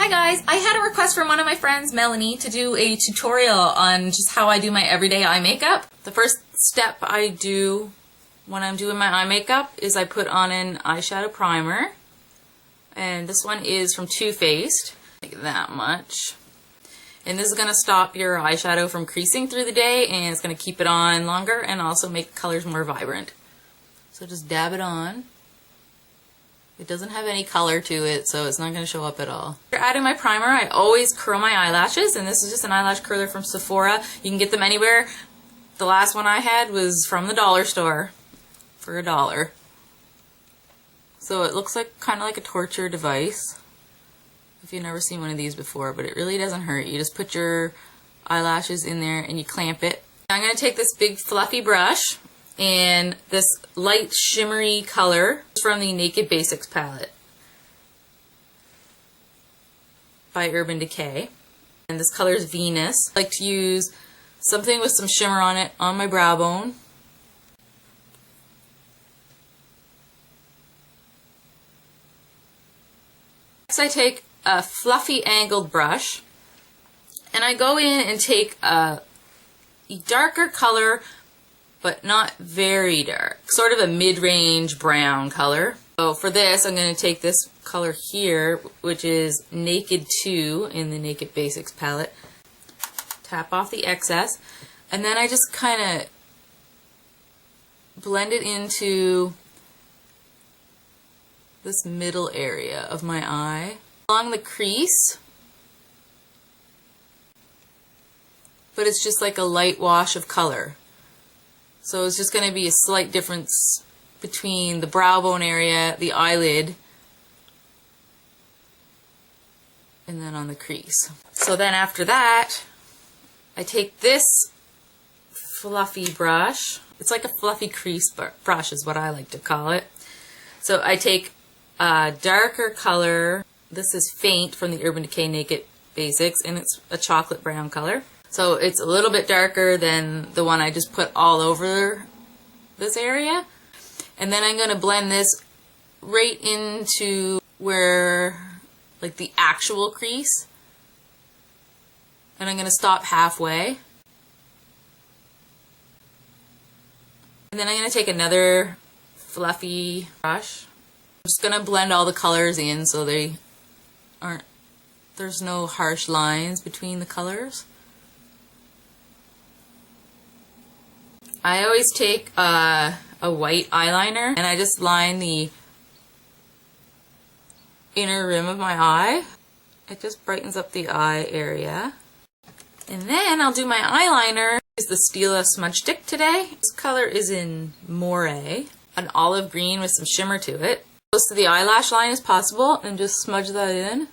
Hi guys, I had a request from one of my friends, Melanie, to do a tutorial on just how I do my everyday eye makeup. The first step I do when I'm doing my eye makeup is I put on an eyeshadow primer. And this one is from Too Faced, like that much. And this is going to stop your eyeshadow from creasing through the day, and it's going to keep it on longer and also make colors more vibrant. So just dab it on. It doesn't have any color to it, so it's not going to show up at all. After adding my primer, I always curl my eyelashes, and this is just an eyelash curler from Sephora. You can get them anywhere. The last one I had was from the dollar store for $1. So it looks like kind of like a torture device, if you've never seen one of these before, but it really doesn't hurt. You just put your eyelashes in there and you clamp it. I'm going to take this big fluffy brush and this light shimmery color from the Naked Basics palette by Urban Decay. And this color is Venus. I like to use something with some shimmer on it on my brow bone. Next I take a fluffy angled brush and I go in and take a darker color, but not very dark, sort of a mid-range brown color. So for this I'm going to take this color here, which is Naked 2 in the Naked Basics palette, tap off the excess, and then I just kind of blend it into this middle area of my eye, along the crease, but it's just like a light wash of color. So it's just going to be a slight difference between the brow bone area, the eyelid, and then on the crease. So then after that, I take this fluffy brush. It's like a fluffy crease brush is what I like to call it. So I take a darker color. This is Faint from the Urban Decay Naked Basics, and it's a chocolate brown color. So it's a little bit darker than the one I just put all over this area. And then I'm going to blend this right into where, like, the actual crease. And I'm going to stop halfway. And then I'm going to take another fluffy brush. I'm just going to blend all the colors in so there's no harsh lines between the colors. I always take a white eyeliner and I just line the inner rim of my eye. It just brightens up the eye area. And then I'll do my eyeliner. Use the Stila smudge stick today. This color is in Moray, an olive green with some shimmer to it. Close to the eyelash line as possible, and just smudge that in.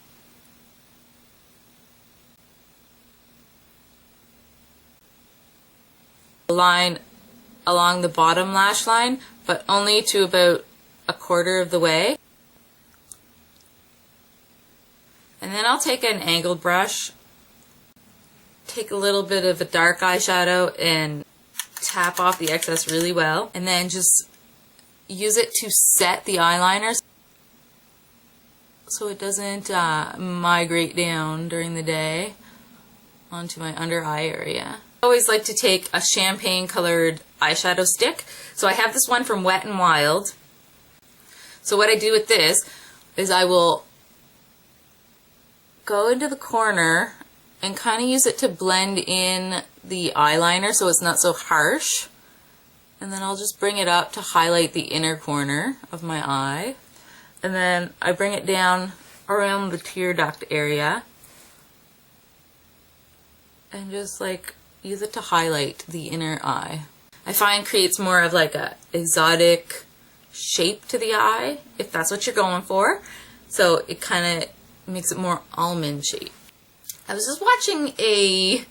Line along the bottom lash line, but only to about a quarter of the way. And then I'll take an angled brush, take a little bit of a dark eyeshadow and tap off the excess really well, and then just use it to set the eyeliner so it doesn't migrate down during the day onto my under eye area. I always like to take a champagne colored eyeshadow stick. So I have this one from Wet n Wild. So what I do with this is I will go into the corner and kind of use it to blend in the eyeliner so it's not so harsh. And then I'll just bring it up to highlight the inner corner of my eye. And then I bring it down around the tear duct area. And just like use it to highlight the inner eye. I find creates more of like a exotic shape to the eye, if that's what you're going for. So it kind of makes it more almond shape. I was just watching a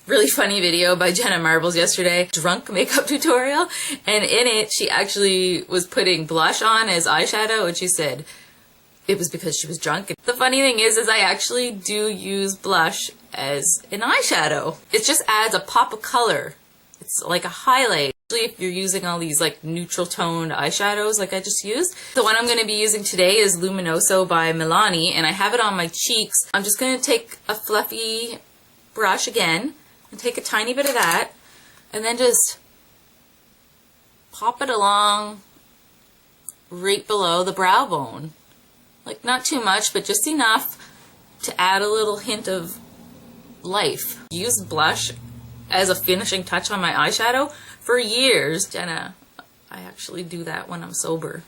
really funny video by Jenna Marbles yesterday, drunk makeup tutorial, and in it she actually was putting blush on as eyeshadow, and she said it was because she was drunk. The funny thing is I actually do use blush as an eyeshadow. It just adds a pop of color. It's like a highlight. If you're using all these like neutral toned eyeshadows like I just used. The one I'm going to be using today is Luminoso by Milani, and I have it on my cheeks. I'm just going to take a fluffy brush again and take a tiny bit of that and then just pop it along right below the brow bone. Like not too much, but just enough to add a little hint of life. Use blush as a finishing touch on my eyeshadow for years. Jenna, I actually do that when I'm sober.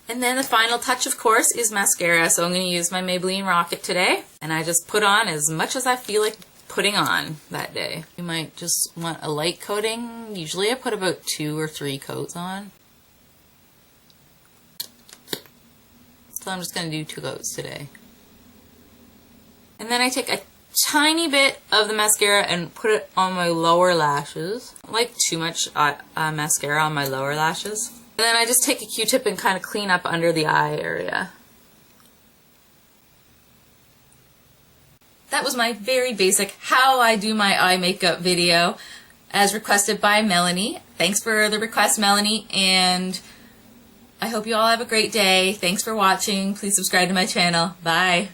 And then the final touch, of course, is mascara. So I'm going to use my Maybelline Rocket today. And I just put on as much as I feel like putting on that day. You might just want a light coating. Usually I put about 2 or 3 coats on. So I'm just going to do 2 coats today. And then I take a tiny bit of the mascara and put it on my lower lashes. I like too much mascara on my lower lashes. And then I just take a Q-tip and kind of clean up under the eye area. That was my very basic how I do my eye makeup video as requested by Melanie. Thanks for the request, Melanie, and I hope you all have a great day. Thanks for watching. Please subscribe to my channel. Bye.